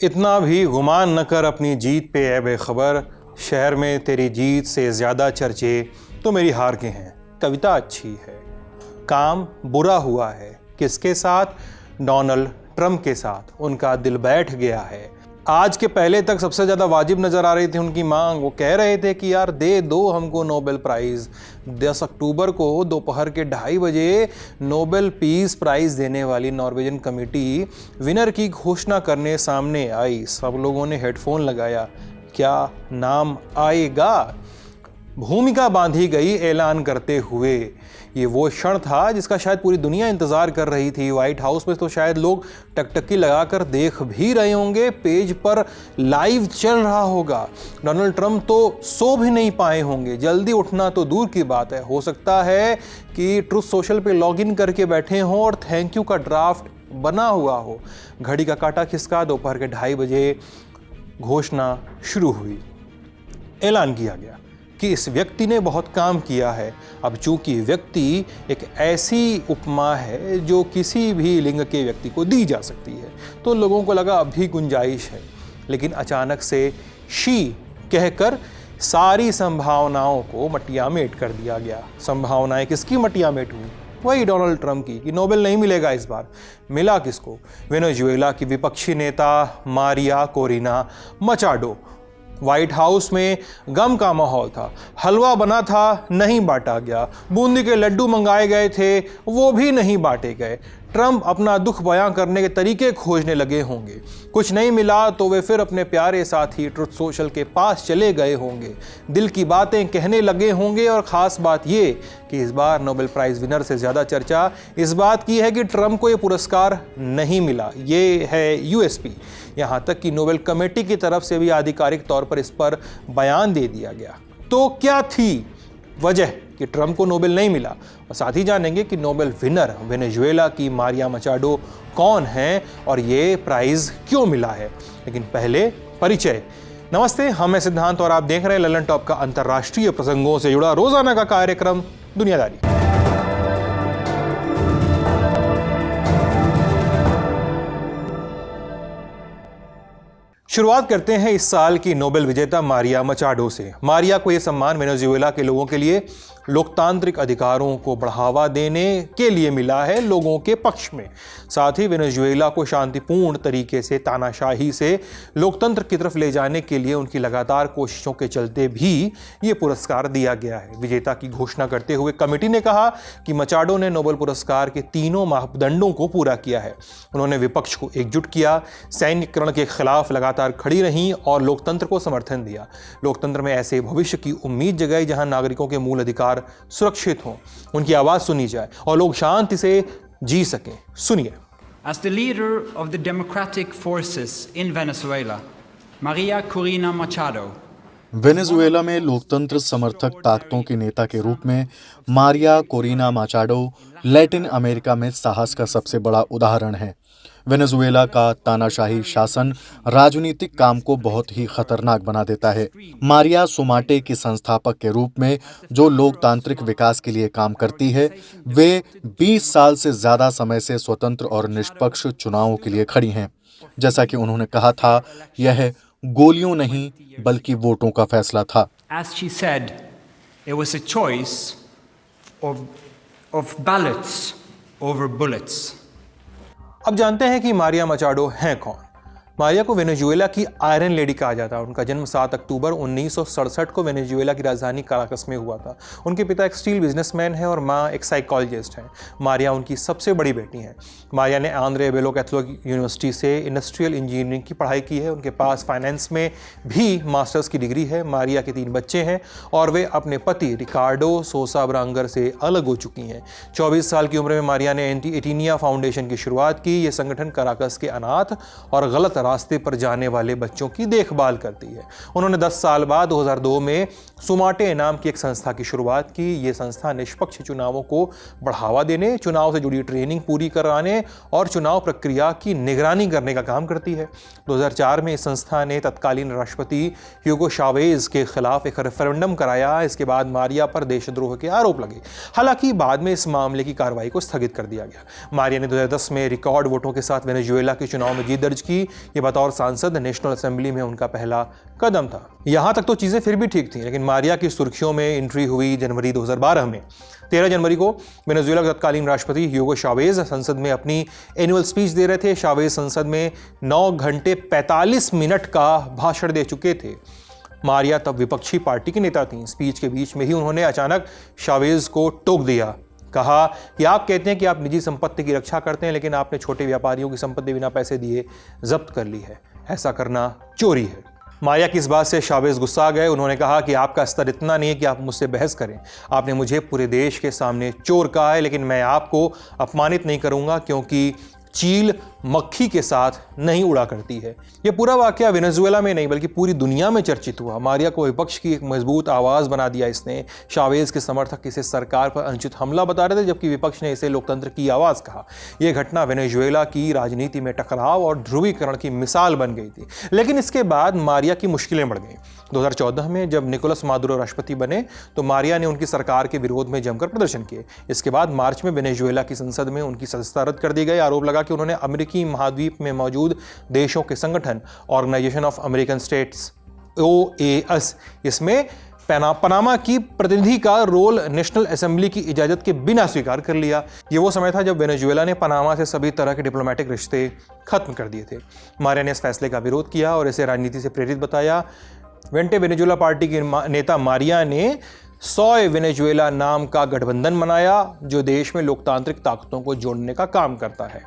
इतना भी गुमान न कर अपनी जीत पे ऐ बेखबर, शहर में तेरी जीत से ज़्यादा चर्चे तो मेरी हार के हैं। कविता अच्छी है, काम बुरा हुआ है। किसके साथ? डोनाल्ड ट्रंप के साथ। उनका दिल बैठ गया है। आज के पहले तक सबसे ज़्यादा वाजिब नज़र आ रही थी उनकी मांग। वो कह रहे थे कि यार दे दो हमको नोबेल प्राइज़। 10 अक्टूबर को दोपहर के 2:30 बजे नोबेल पीस प्राइज़ देने वाली नॉर्वेजियन कमेटी विनर की घोषणा करने सामने आई। सब लोगों ने हेडफोन लगाया। क्या नाम आएगा? भूमिका बांधी गई ऐलान करते हुए। ये वो क्षण था जिसका शायद पूरी दुनिया इंतज़ार कर रही थी। व्हाइट हाउस में तो शायद लोग टकटकी लगाकर देख भी रहे होंगे, पेज पर लाइव चल रहा होगा। डोनाल्ड ट्रंप तो सो भी नहीं पाए होंगे। जल्दी उठना तो दूर की बात है। हो सकता है कि ट्रुथ सोशल पे लॉगिन करके बैठे हों और थैंक यू का ड्राफ्ट बना हुआ हो। घड़ी का काटा खिसका, दोपहर के 2:30 बजे घोषणा शुरू हुई। ऐलान किया गया कि इस व्यक्ति ने बहुत काम किया है। अब चूंकि व्यक्ति एक ऐसी उपमा है जो किसी भी लिंग के व्यक्ति को दी जा सकती है, तो लोगों को लगा अब भी गुंजाइश है। लेकिन अचानक से शी कहकर सारी संभावनाओं को मटियामेट कर दिया गया। संभावनाएं किसकी मटियामेट हुई? वही डोनाल्ड ट्रंप की, कि नोबेल नहीं मिलेगा इस बार। मिला किसको? वेनेजुएला की विपक्षी नेता Maria Corina Machado. White house में गम का माहौल था। हलवा बना था, नहीं बांटा गया। बूंदी के लड्डू मंगाए गए थे, वो भी नहीं बांटे गए। ट्रंप अपना दुख बयां करने के तरीके खोजने लगे होंगे। कुछ नहीं मिला तो वे फिर अपने प्यारे साथी ट्रुथ सोशल के पास चले गए होंगे, दिल की बातें कहने लगे होंगे। और ख़ास बात ये कि इस बार नोबेल प्राइज़ विनर से ज़्यादा चर्चा इस बात की है कि ट्रंप को ये पुरस्कार नहीं मिला। ये है यूएसपी। यहाँ तक कि नोबेल कमेटी की तरफ से भी आधिकारिक तौर पर इस पर बयान दे दिया गया। तो क्या थी वजह कि ट्रंप को नोबेल नहीं मिला? और साथ ही जानेंगे कि नोबेल विनर वेनेजुएला की मारिया मचाडो कौन हैं और ये प्राइज़ क्यों मिला है। लेकिन पहले परिचय। नमस्ते, हम हैं सिद्धांत और आप देख रहे हैं ललन टॉप का अंतर्राष्ट्रीय प्रसंगों से जुड़ा रोजाना का कार्यक्रम दुनियादारी। शुरुआत करते हैं इस साल की नोबेल विजेता मारिया मचाडो से। मारिया को यह सम्मान वेनेजुएला के लोगों के लिए लोकतांत्रिक अधिकारों को बढ़ावा देने के लिए मिला है, लोगों के पक्ष में। साथ ही वेनेजुएला को शांतिपूर्ण तरीके से तानाशाही से लोकतंत्र की तरफ ले जाने के लिए उनकी लगातार कोशिशों के चलते भी ये पुरस्कार दिया गया है। विजेता की घोषणा करते हुए कमेटी ने कहा कि मचाडो ने नोबेल पुरस्कार के तीनों मापदंडों को पूरा किया है। उन्होंने विपक्ष को एकजुट किया, सैन्यकरण के खिलाफ लगातार खड़ी रहीं और लोकतंत्र को समर्थन दिया। लोकतंत्र में ऐसे भविष्य की उम्मीद जगाई जहां नागरिकों के मूल अधिकार सुरक्षित हों, उनकी आवाज सुनी जाए और लोग शांति से जी सकें। सुनिए। As the leader of the democratic forces in Venezuela, Maria Corina Machado, Venezuela में लोकतंत्र समर्थक ताकतों के नेता के रूप में मारिया कोरिना माचाडो लैटिन अमेरिका में साहस का सबसे बड़ा उदाहरण है। वेनेजुएला का तानाशाही शासन राजनीतिक काम को बहुत ही खतरनाक बना देता है। मारिया सुमाटे की संस्थापक के रूप में जो लोकतांत्रिक विकास के लिए काम करती है, वे 20 साल से ज्यादा समय से स्वतंत्र और निष्पक्ष चुनावों के लिए खड़ी हैं। जैसा कि उन्होंने कहा था, यह गोलियों नहीं बल्कि वोटों का फैसला था। as she said, it was a choice of ballots over bullets. अब जानते हैं कि मारिया मचाडो हैं कौन। मारिया को वेनेजुएला की आयरन लेडी कहा जाता है। उनका जन्म 7 अक्टूबर 1967 को वेनेजुएला की राजधानी काराकस में हुआ था। उनके पिता एक स्टील बिजनेसमैन हैं और मां एक साइकोलॉजिस्ट हैं। मारिया उनकी सबसे बड़ी बेटी हैं। मारिया ने आंद्रे बेलो कैथोलिक यूनिवर्सिटी से इंडस्ट्रियल इंजीनियरिंग की पढ़ाई की है। उनके पास फाइनेंस में भी मास्टर्स की डिग्री है। मारिया के 3 बच्चे हैं और वे अपने पति रिकार्डो सोसा ब्रांगर से अलग हो चुकी हैं। 24 साल की उम्र में मारिया ने एटीनिया फाउंडेशन की शुरुआत की। ये संगठन काराकस के अनाथ और गलत रास्ते पर जाने वाले बच्चों की देखभाल करती है। उन्होंने 10 साल बाद 2002 में सुमाटे नाम की एक संस्था की शुरुआत की। ये संस्था निष्पक्ष चुनावों को बढ़ावा देने, चुनाव से जुड़ी ट्रेनिंग पूरी कराने और चुनाव प्रक्रिया की निगरानी करने का काम करती है। 2004 में इस संस्था ने तत्कालीन राष्ट्रपति ह्यूगो चावेज के खिलाफ एक रेफरेंडम कराया। इसके बाद मारिया पर देशद्रोह के आरोप लगे। हालांकि बाद में इस मामले की कार्रवाई को स्थगित कर दिया गया। मारिया ने 2010 में रिकॉर्ड वोटों के साथ वेनेजुएला के चुनाव में जीत दर्ज की। ये बतौर सांसद नेशनल असेंबली में उनका पहला कदम था। यहाँ तक तो चीज़ें फिर भी ठीक थी, लेकिन मारिया की सुर्खियों में एंट्री हुई जनवरी 2012 में। 13 जनवरी को वेनेजुएला के तत्कालीन राष्ट्रपति ह्यूगो चावेज संसद में अपनी एनुअल स्पीच दे रहे थे। चावेज संसद में 9 घंटे 45 मिनट का भाषण दे चुके थे। मारिया तब विपक्षी पार्टी की नेता थीं। स्पीच के बीच में ही उन्होंने अचानक चावेज को टोक दिया, कहा कि आप कहते हैं कि आप निजी संपत्ति की रक्षा करते हैं, लेकिन आपने छोटे व्यापारियों की संपत्ति बिना पैसे दिए जब्त कर ली है। ऐसा करना चोरी है। मारिया की इस बात से चावेज गुस्सा गए। उन्होंने कहा कि आपका स्तर इतना नहीं है कि आप मुझसे बहस करें। आपने मुझे पूरे देश के सामने चोर कहा है, लेकिन मैं आपको अपमानित नहीं करूंगा, क्योंकि चील मक्खी के साथ नहीं उड़ा करती है। यह पूरा वाकया वेनेजुएला में नहीं बल्कि पूरी दुनिया में चर्चित हुआ। मारिया को विपक्ष की एक मजबूत आवाज़ बना दिया इसने। चावेज के समर्थक इसे सरकार पर अनुचित हमला बता रहे थे, जबकि विपक्ष ने इसे लोकतंत्र की आवाज़ कहा। यह घटना वेनेजुएला की राजनीति में टकराव और ध्रुवीकरण की मिसाल बन गई थी। लेकिन इसके बाद मारिया की मुश्किलें बढ़ गईं। 2014 में जब निकोलस मादुरो राष्ट्रपति बने तो मारिया ने उनकी सरकार के विरोध में जमकर प्रदर्शन किए। इसके बाद मार्च में वेनेजुएला की संसद में उनकी सदस्यता रद्द कर दी गई। आरोप लगा कि उन्होंने अमेरिकी महाद्वीप में मौजूद देशों के संगठन Organization of American States OAS इसमें पनामा की प्रतिनिधि का रोल नेशनल असेंबली की इजाजत के बिना स्वीकार कर लिया। ये वो समय था जब वेनेजुएला ने पनामा से सभी तरह के डिप्लोमेटिक रिश्ते खत्म कर दिए थे। मारिया ने इस फैसले का विरोध किया और इसे राजनीति से प्रेरित बताया। वेंटे वेनेजुएला पार्टी के नेता मारिया ने सोय वेनेजुएला नाम का गठबंधन बनाया, जो देश में लोकतांत्रिक ताकतों को जोड़ने का काम करता है।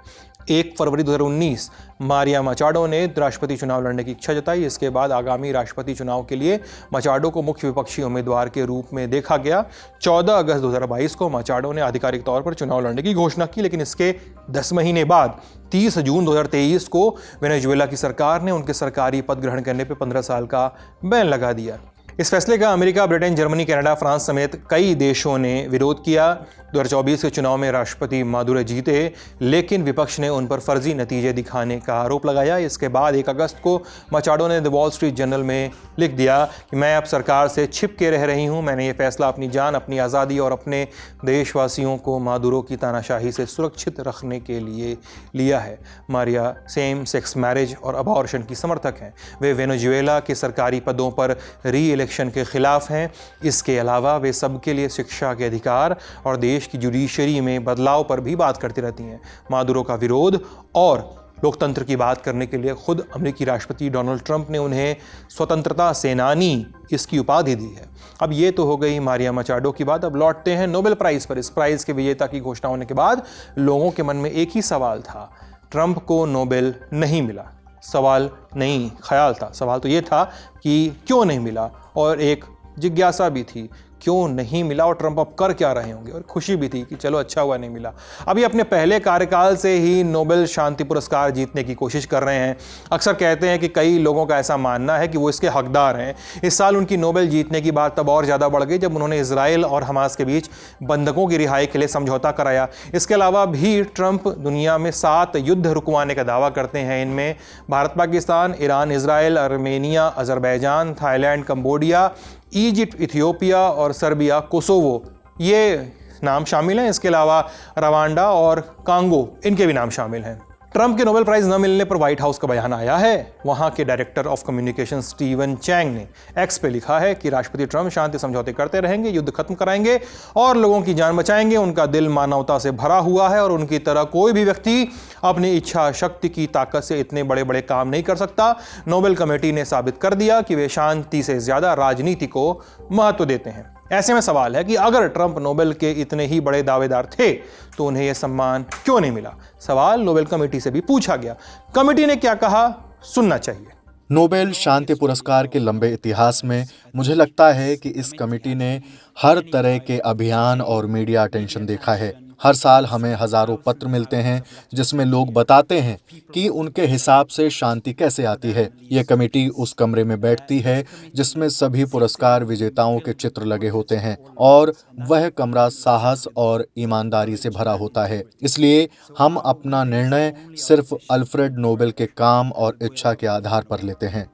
1 फरवरी 2019 मारिया मचाडो ने राष्ट्रपति चुनाव लड़ने की इच्छा जताई। इसके बाद आगामी राष्ट्रपति चुनाव के लिए मचाडो को मुख्य विपक्षी उम्मीदवार के रूप में देखा गया। 14 अगस्त 2022 को मचाडो ने आधिकारिक तौर पर चुनाव लड़ने की घोषणा की, लेकिन इसके 10 महीने बाद 30 जून 2023 को वेनेजुएला की सरकार ने उनके सरकारी पद ग्रहण करने पर 15 साल का बैन लगा दिया। इस फैसले का America, Britain, Germany, Canada, France समेत कई देशों ने विरोध किया। 2024 के चुनाव में राष्ट्रपति मादुरो जीते, लेकिन विपक्ष ने उन पर फर्जी नतीजे दिखाने का आरोप लगाया। इसके बाद 1 अगस्त को मचाडो ने द वॉल स्ट्रीट जर्नल में लिख दिया कि मैं अब सरकार से छिप के रह रही हूं। मैंने ये फैसला अपनी जान, अपनी आज़ादी और अपने देशवासियों को मादुरो की तानाशाही से सुरक्षित रखने के लिए लिया है। मारिया सेम सेक्स मैरिज और अबॉर्शन की समर्थक हैं। वे वेनेजुएला के सरकारी पदों पर री इलेक्शन के खिलाफ हैं। इसके अलावा वे सबके लिए शिक्षा के अधिकार और देश की जुडिशरी में बदलाव पर भी बात करती रहती हैं। मादुरो का विरोध और लोकतंत्र की बात करने के लिए खुद अमेरिकी राष्ट्रपति डोनाल्ड ट्रंप ने उन्हें स्वतंत्रता सेनानी इसकी उपाधि दी है। अब ये तो हो गई मारिया मचाडो की बात। अब लौटते हैं नोबेल प्राइज़ पर। इस प्राइज़ के विजेता की घोषणा होने के बाद लोगों के मन में एक ही सवाल था, ट्रंप को नोबेल नहीं मिला। सवाल नहीं, ख्याल था। सवाल तो ये था कि क्यों नहीं मिला, और एक जिज्ञासा भी थी क्यों नहीं मिला और ट्रंप अब कर क्या रहे होंगे, और खुशी भी थी कि चलो अच्छा हुआ नहीं मिला। अभी अपने पहले कार्यकाल से ही नोबेल शांति पुरस्कार जीतने की कोशिश कर रहे हैं। अक्सर कहते हैं कि कई लोगों का ऐसा मानना है कि वो इसके हकदार हैं। इस साल उनकी नोबेल जीतने की बात तब और ज़्यादा बढ़ गई जब उन्होंने इजराइल और हमास के बीच बंधकों की रिहाई के लिए समझौता कराया। इसके अलावा भी ट्रंप दुनिया में 7 युद्ध रुकवाने का दावा करते हैं। इनमें Bharat, Pakistan, Iran, Israel, Armenia, Azerbaijan, Thailand, Cambodia, Egypt, Ethiopia और सर्बिया, कोसोवो, ये नाम शामिल हैं। इसके अलावा रवांडा और कांगो, इनके भी नाम शामिल हैं। ट्रंप के नोबेल प्राइज़ न मिलने पर व्हाइट हाउस का बयान आया है। वहां के director of communication Steven Chang ने एक्स पे लिखा है कि राष्ट्रपति ट्रंप शांति समझौते करते रहेंगे, युद्ध खत्म कराएंगे और लोगों की जान बचाएंगे। उनका दिल मानवता से भरा हुआ है और उनकी तरह कोई भी व्यक्ति अपनी इच्छा शक्ति की ताकत से इतने बड़े बड़े काम नहीं कर सकता। नोबेल कमेटी ने साबित कर दिया कि वे शांति से ज़्यादा राजनीति को महत्व देते हैं। ऐसे में सवाल है कि अगर ट्रंप नोबेल के इतने ही बड़े दावेदार थे तो उन्हें यह सम्मान क्यों नहीं मिला। सवाल नोबेल कमेटी से भी पूछा गया। कमेटी ने क्या कहा, सुनना चाहिए। नोबेल शांति पुरस्कार के लंबे इतिहास में मुझे लगता है कि इस कमेटी ने हर तरह के अभियान और मीडिया अटेंशन देखा है। हर साल हमें हजारों पत्र मिलते हैं जिसमें लोग बताते हैं कि उनके हिसाब से शांति कैसे आती है। यह कमेटी उस कमरे में बैठती है जिसमें सभी पुरस्कार विजेताओं के चित्र लगे होते हैं और वह कमरा साहस और ईमानदारी से भरा होता है। इसलिए हम अपना निर्णय सिर्फ अल्फ्रेड नोबेल के काम और इच्छा के आधार पर लेते हैं।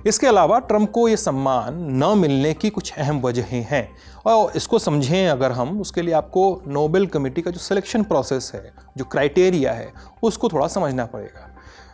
इसके अलावा ट्रंप को ये सम्मान न मिलने की कुछ अहम वजहें हैं और इसको समझें अगर हम, उसके लिए आपको नोबेल कमेटी का जो सिलेक्शन प्रोसेस है, जो क्राइटेरिया है, उसको थोड़ा समझना पड़ेगा।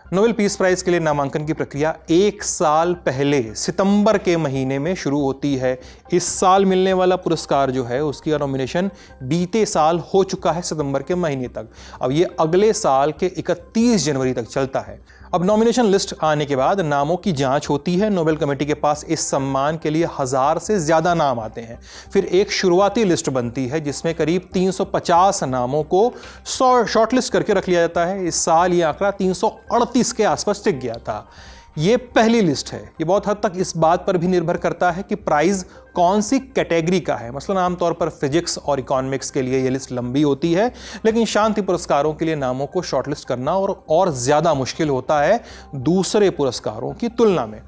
नोबेल पीस प्राइज के लिए नामांकन की प्रक्रिया 1 साल पहले सितंबर के महीने में शुरू होती है। इस साल मिलने वाला पुरस्कार जो है उसकी नॉमिनेशन बीते साल हो चुका है सितंबर के महीने तक। अब ये अगले साल के 31 जनवरी तक चलता है। अब नॉमिनेशन लिस्ट आने के बाद नामों की जांच होती है। नोबेल कमेटी के पास इस सम्मान के लिए 1000 से ज़्यादा नाम आते हैं। फिर एक शुरुआती लिस्ट बनती है जिसमें करीब 350 नामों को शॉर्टलिस्ट करके रख लिया जाता है। इस साल ये आंकड़ा 338 के आसपास टिक गया था। ये पहली लिस्ट है। ये बहुत हद तक इस बात पर भी निर्भर करता है कि प्राइज़ कौन सी कैटेगरी का है। मसलन आमतौर पर फिजिक्स और इकोनॉमिक्स के लिए ये लिस्ट लंबी होती है, लेकिन शांति पुरस्कारों के लिए नामों को शॉर्टलिस्ट करना और ज़्यादा मुश्किल होता है दूसरे पुरस्कारों की तुलना में।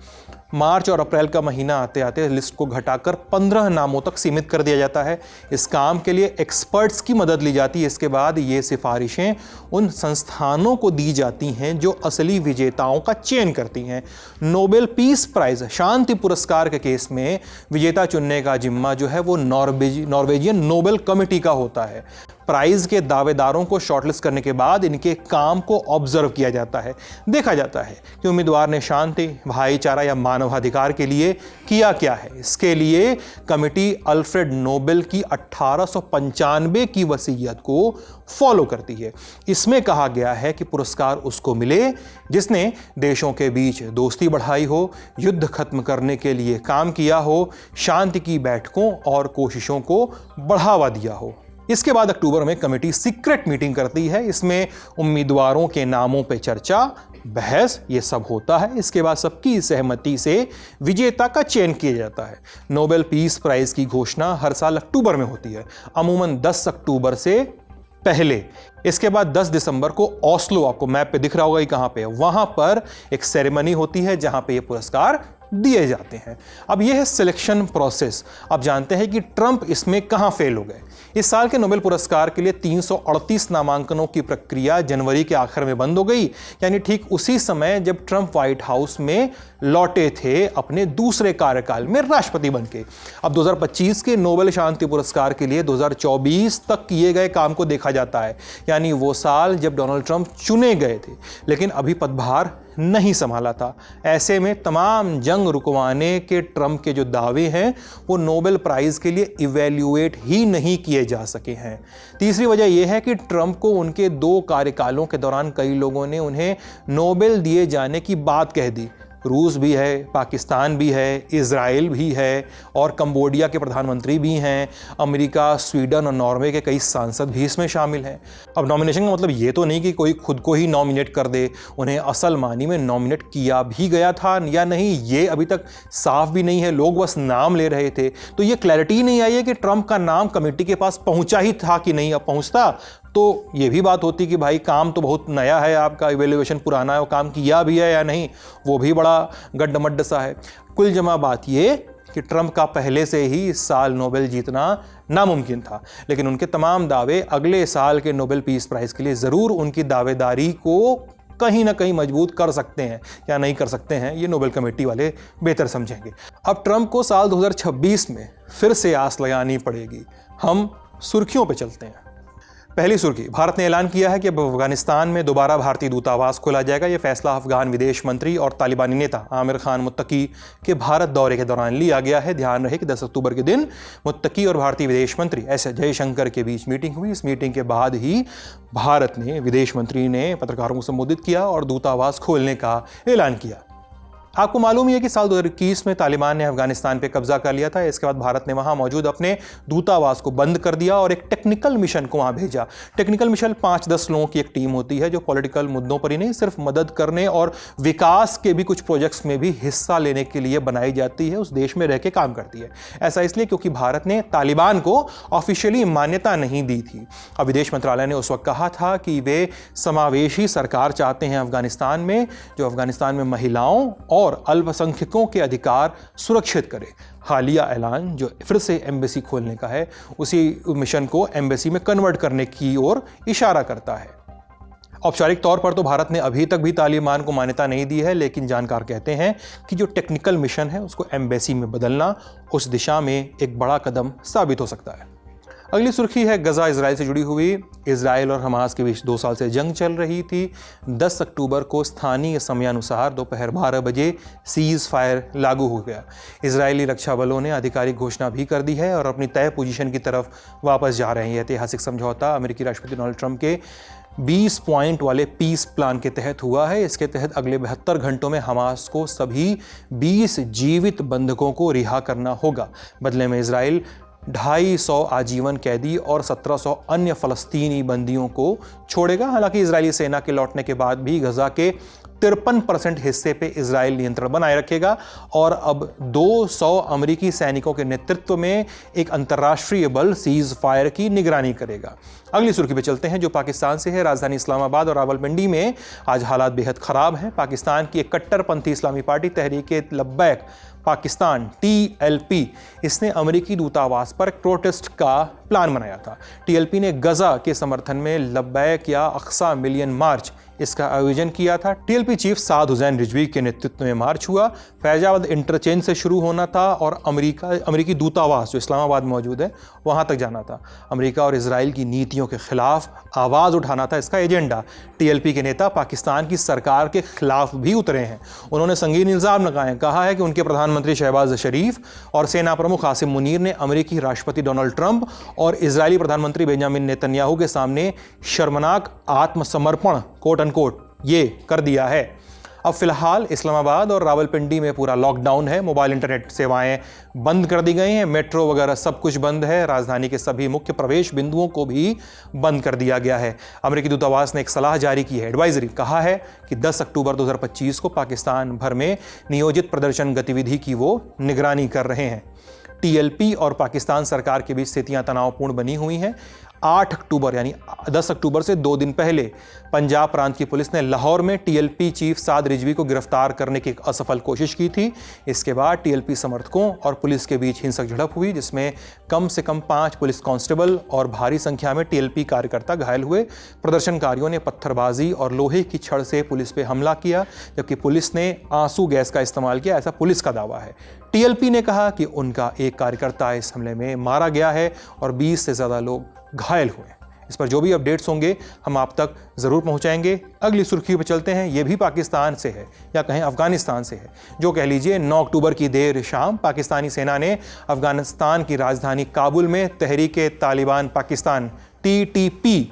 मार्च और अप्रैल का महीना आते आते लिस्ट को घटाकर 15 नामों तक सीमित कर दिया जाता है। इस काम के लिए एक्सपर्ट्स की मदद ली जाती है। इसके बाद ये सिफारिशें उन संस्थानों को दी जाती हैं जो असली विजेताओं का चयन करती हैं। नोबेल पीस प्राइज शांति पुरस्कार के केस में विजेता चुनने का जिम्मा जो है वो नॉर्वेजियन नोबेल कमेटी का होता है। प्राइज के दावेदारों को शॉर्टलिस्ट करने के बाद इनके काम को ऑब्जर्व किया जाता है। देखा जाता है कि उम्मीदवार ने शांति, भाईचारा या मानवाधिकार के लिए किया क्या है। इसके लिए कमेटी अल्फ्रेड नोबेल की 1895 की वसीयत को फॉलो करती है। इसमें कहा गया है कि पुरस्कार उसको मिले जिसने देशों के बीच दोस्ती बढ़ाई हो, युद्ध खत्म करने के लिए काम किया हो, शांति की बैठकों और कोशिशों को बढ़ावा दिया हो। इसके बाद अक्टूबर में कमेटी सीक्रेट मीटिंग करती है। इसमें उम्मीदवारों के नामों पर चर्चा, बहस ये सब होता है। इसके बाद सबकी सहमति से विजेता का चयन किया जाता है। नोबेल पीस प्राइज की घोषणा हर साल अक्टूबर में होती है, अमूमन 10 अक्टूबर से पहले। इसके बाद 10 दिसंबर को ओस्लो, आपको मैप पे दिख रहा होगा ये कहाँ पे है, वहां पर एक सेरेमनी होती है जहां पे ये पुरस्कार दिए जाते हैं। अब यह है सिलेक्शन प्रोसेस। आप जानते हैं कि ट्रंप इसमें कहां फेल हो गए। इस साल के नोबेल पुरस्कार के लिए 338 नामांकनों की प्रक्रिया जनवरी के आखिर में बंद हो गई, यानी ठीक उसी समय जब ट्रंप व्हाइट हाउस में लौटे थे अपने दूसरे कार्यकाल में राष्ट्रपति बनके। अब 2025 के नोबेल शांति पुरस्कार के लिए 2024 तक किए गए काम को देखा जाता है, यानी वो साल जब डोनाल्ड ट्रंप चुने गए थे लेकिन अभी पदभार नहीं संभाला था। ऐसे में तमाम जंग रुकवाने के ट्रंप के जो दावे हैं वो नोबेल प्राइज़ के लिए इवैल्यूएट ही नहीं किए जा सके हैं। तीसरी वजह यह है कि ट्रंप को उनके 2 कार्यकालों के दौरान कई लोगों ने उन्हें नोबेल दिए जाने की बात कह दी। रूस भी है, पाकिस्तान भी है, इज़राइल भी है और कंबोडिया के प्रधानमंत्री भी हैं। अमेरिका, स्वीडन और नॉर्वे के कई सांसद भी इसमें शामिल हैं। अब नॉमिनेशन का मतलब ये तो नहीं कि कोई खुद को ही नॉमिनेट कर दे। उन्हें असल मानी में नॉमिनेट किया भी गया था या नहीं ये अभी तक साफ भी नहीं है। लोग बस नाम ले रहे थे, तो ये क्लैरिटी नहीं आई है कि ट्रंप का नाम कमेटी के पास पहुंचा ही था कि नहीं। अब पहुंचता तो ये भी बात होती कि भाई काम तो बहुत नया है, आपका इवेल्युएशन पुराना है, वो काम किया भी है या नहीं, वो भी बड़ा गड्ढमड्ढ सा है। कुल जमा बात ये कि ट्रंप का पहले से ही इस साल नोबेल जीतना नामुमकिन था, लेकिन उनके तमाम दावे अगले साल के नोबेल पीस प्राइज़ के लिए ज़रूर उनकी दावेदारी को कहीं ना कहीं मजबूत कर सकते हैं या नहीं कर सकते हैं, ये नोबेल कमेटी वाले बेहतर समझेंगे। अब ट्रंप को साल 2026 में फिर से आस लगानी पड़ेगी। हम सुर्खियों पे चलते हैं। पहली सुर्खी, भारत ने ऐलान किया है कि अब अफगानिस्तान में दोबारा भारतीय दूतावास खोला जाएगा। यह फैसला अफगान विदेश मंत्री और तालिबानी नेता आमिर खान मुत्तकी के भारत दौरे के दौरान लिया गया है। ध्यान रहे कि 10 अक्टूबर के दिन मुत्तकी और भारतीय विदेश मंत्री एस जयशंकर के बीच मीटिंग हुई। इस मीटिंग के बाद ही भारत ने विदेश मंत्री ने पत्रकारों को संबोधित किया और दूतावास खोलने का ऐलान किया। आपको मालूम ही है कि साल 2021 में तालिबान ने अफगानिस्तान पे कब्जा कर लिया था। इसके बाद भारत ने वहाँ मौजूद अपने दूतावास को बंद कर दिया और एक टेक्निकल मिशन को वहाँ भेजा। टेक्निकल मिशन 5-10 लोगों की एक टीम होती है जो पॉलिटिकल मुद्दों पर ही नहीं, सिर्फ मदद करने और विकास के भी कुछ प्रोजेक्ट्स में भी हिस्सा लेने के लिए बनाई जाती है, उस देश में रह के काम करती है। ऐसा इसलिए क्योंकि भारत ने तालिबान को ऑफिशियली मान्यता नहीं दी थी। अब विदेश मंत्रालय ने उस वक्त कहा था कि वे समावेशी सरकार चाहते हैं अफगानिस्तान में, जो अफगानिस्तान में महिलाओं और अल्पसंख्यकों के अधिकार सुरक्षित करे। हालिया ऐलान जो फिर से एम्बेसी खोलने का है, उसी मिशन को एम्बेसी में कन्वर्ट करने की ओर इशारा करता है। औपचारिक तौर पर तो भारत ने अभी तक भी तालिबान को मान्यता नहीं दी है, लेकिन जानकार कहते हैं कि जो टेक्निकल मिशन है उसको एम्बेसी में बदलना उस दिशा में एक बड़ा कदम साबित हो सकता है। अगली सुर्खी है गजा इजराइल से जुड़ी हुई। इजराइल और हमास के बीच 2 साल से जंग चल रही थी। 10 अक्टूबर को स्थानीय समयानुसार दोपहर 12 बजे सीज फायर लागू हो गया। इजरायली रक्षा बलों ने आधिकारिक घोषणा भी कर दी है और अपनी तय पोजीशन की तरफ वापस जा रहे हैं। ऐतिहासिक समझौता अमेरिकी राष्ट्रपति डोनाल्ड ट्रंप के 20 पॉइंट वाले पीस प्लान के तहत हुआ है। इसके तहत अगले 72 घंटों में हमास को सभी 20 जीवित बंधकों को रिहा करना होगा। बदले में इजराइल 250 आजीवन कैदी और 1700 अन्य फ़लस्तीनी बंदियों को छोड़ेगा। हालांकि इजरायली सेना के लौटने के बाद भी गजा के 53% हिस्से पे इजराइल नियंत्रण बनाए रखेगा और अब 200 अमेरिकी सैनिकों के नेतृत्व में एक अंतर्राष्ट्रीय बल सीज फायर की निगरानी करेगा। अगली सुर्खी पे चलते हैं जो पाकिस्तान से है। राजधानी इस्लामाबाद और रावलपिंडी में आज हालात बेहद ख़राब हैं। पाकिस्तान की एक कट्टरपंथी इस्लामी पार्टी तहरीक-ए-लब्बैक पाकिस्तान TLP इसने अमेरिकी दूतावास पर प्रोटेस्ट का प्लान बनाया था। TLP ने गजा के समर्थन में लब्बैक या अक्सा मिलियन मार्च इसका आयोजन किया था। TLP चीफ साद हुसैन रिजवी के नेतृत्व में मार्च हुआ। फैजाबाद इंटरचेंज से शुरू होना था और अमेरिकी दूतावास जो इस्लामाबाद में मौजूद है वहां तक जाना था। अमेरिका और इजराइल की नीतियों के खिलाफ आवाज़ उठाना था इसका एजेंडा। TLP के नेता पाकिस्तान की सरकार के खिलाफ भी उतरे हैं। उन्होंने संगीन इल्ज़ाम लगाए, कहा है कि उनके प्रधानमंत्री शहबाज शरीफ और सेना प्रमुख आसिम मुनीर ने अमेरिकी राष्ट्रपति डोनाल्ड ट्रंप और इजरायली प्रधानमंत्री बेंजामिन नेतन्याहू के सामने शर्मनाक आत्मसमर्पण कोट अनकोट ये कर दिया है। अब फिलहाल इस्लामाबाद और रावलपिंडी में पूरा लॉकडाउन है। मोबाइल इंटरनेट सेवाएं बंद कर दी गई हैं। मेट्रो वगैरह सब कुछ बंद है। राजधानी के सभी मुख्य प्रवेश बिंदुओं को भी बंद कर दिया गया है। अमेरिकी दूतावास ने एक सलाह जारी की है, एडवाइजरी। कहा है कि 10 अक्टूबर 2025 को पाकिस्तान भर में नियोजित प्रदर्शन गतिविधि की वो निगरानी कर रहे हैं। TLP और पाकिस्तान सरकार के बीच स्थितियां तनावपूर्ण बनी हुई हैं। 8 अक्टूबर यानी 10 अक्टूबर से 2 दिन पहले पंजाब प्रांत की पुलिस ने लाहौर में TLP चीफ साद रिजवी को गिरफ्तार करने की एक असफल कोशिश की थी। इसके बाद TLP समर्थकों और पुलिस के बीच हिंसक झड़प हुई जिसमें कम से कम 5 पुलिस कांस्टेबल और भारी संख्या में TLP कार्यकर्ता घायल हुए। प्रदर्शनकारियों ने पत्थरबाजी और लोहे की छड़ से पुलिस पे हमला किया जबकि पुलिस ने आंसू गैस का इस्तेमाल किया, ऐसा पुलिस का दावा है। TLP ने कहा कि उनका एक कार्यकर्ता इस हमले में मारा गया है और 20 से ज़्यादा लोग घायल हुए। इस पर जो भी अपडेट्स होंगे हम आप तक ज़रूर पहुंचाएंगे। अगली सुर्खी पर चलते हैं। ये भी पाकिस्तान से है या कहें अफगानिस्तान से है। जो कह लीजिए 9 अक्टूबर की देर शाम पाकिस्तानी सेना ने अफगानिस्तान की राजधानी काबुल में तहरीक-ए-तालिबान पाकिस्तान TTP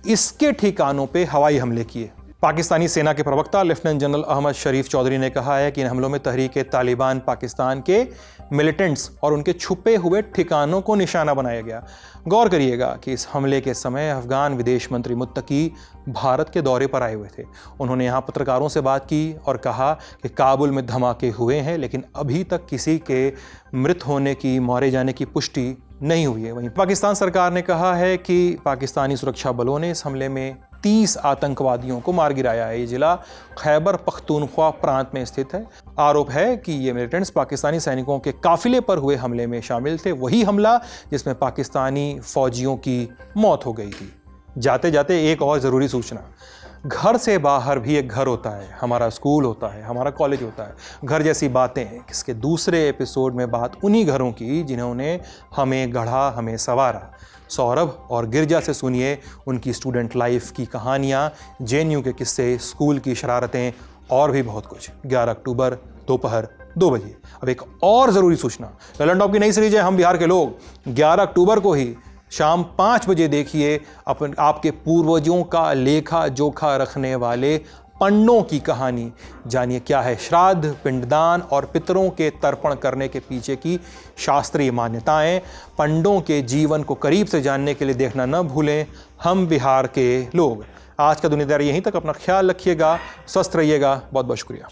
इसके ठिकानों पे हवाई हमले किए। पाकिस्तानी सेना के प्रवक्ता लेफ्टिनेंट जनरल अहमद शरीफ चौधरी ने कहा है कि इन हमलों में तहरीक-ए-तालिबान पाकिस्तान के मिलिटेंट्स और उनके छुपे हुए ठिकानों को निशाना बनाया गया। गौर करिएगा कि इस हमले के समय अफगान विदेश मंत्री मुत्तकी भारत के दौरे पर आए हुए थे। उन्होंने यहाँ पत्रकारों से बात की और कहा कि काबुल में धमाके हुए हैं लेकिन अभी तक किसी के मृत होने की, मारे जाने की पुष्टि नहीं हुई है। वहीं पाकिस्तान सरकार ने कहा है कि पाकिस्तानी सुरक्षा बलों ने इस हमले में 30 आतंकवादियों को मार गिराया है। ये जिला खैबर पख्तूनख्वा प्रांत में स्थित है। आरोप है कि ये मिलिटेंट्स पाकिस्तानी सैनिकों के काफिले पर हुए हमले में शामिल थे, वही हमला जिसमें पाकिस्तानी फौजियों की मौत हो गई थी। जाते जाते एक और ज़रूरी सूचना, घर से बाहर भी एक घर होता है, हमारा स्कूल होता है, हमारा कॉलेज होता है। घर जैसी बातें, इसके दूसरे एपिसोड में बात उन्हीं घरों की जिन्होंने हमें गढ़ा, हमें संवारा। सौरभ और गिरजा से सुनिए उनकी स्टूडेंट लाइफ की कहानियाँ, JNU के किस्से, स्कूल की शरारतें और भी बहुत कुछ। 11 अक्टूबर दोपहर 2 बजे। अब एक और ज़रूरी सूचना, ललन टॉप की नई सीरीज है हम बिहार के लोग। 11 अक्टूबर को ही शाम 5 बजे देखिए आपके पूर्वजों का लेखा जोखा रखने वाले पंडों की कहानी। जानिए क्या है श्राद्ध, पिंडदान और पितरों के तर्पण करने के पीछे की शास्त्रीय मान्यताएं। पंडों के जीवन को करीब से जानने के लिए देखना न भूलें हम बिहार के लोग। आज का दुनियादारी यहीं तक। अपना ख्याल रखिएगा, स्वस्थ रहिएगा। बहुत बहुत शुक्रिया।